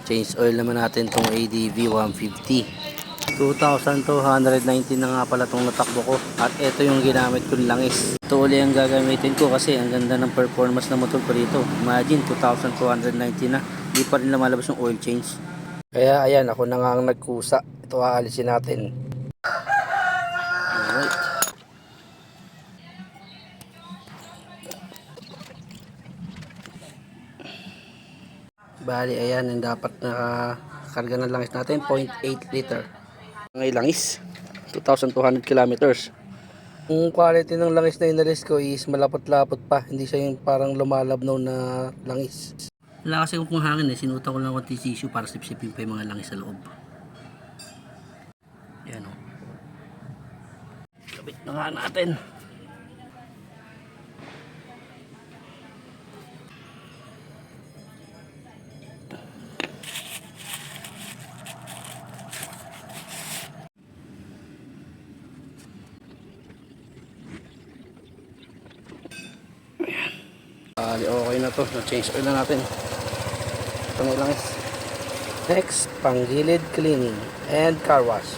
Change oil naman natin tong ADV 150. 2,219 na nga pala itong natakbo ko. At ito yung ginamit kong langis. Ito uli ang gagamitin ko kasi ang ganda ng performance ng motor ko dito. Imagine 2,219 na. Hindi pa rin lumalabas yung oil change. Kaya ayan, ako na nga ang nagkusa. Ito aalisin natin. Alright. Bali ayan, yung dapat na karga ng langis natin 0.8 liter. Ang langis 2,200 kilometers. Yung quality ng langis na inalis ko is malapot-lapot pa, hindi siya yung parang lumalabnaw na langis. Wala kasi kung hangin sinuta ko lang konti tissue para sipsipin pa yung mga langis sa loob. Ayan o, kabit na nga natin. Okay na to, na-change oil na natin. Ito na lang. Next, panggilid cleaning and car wash.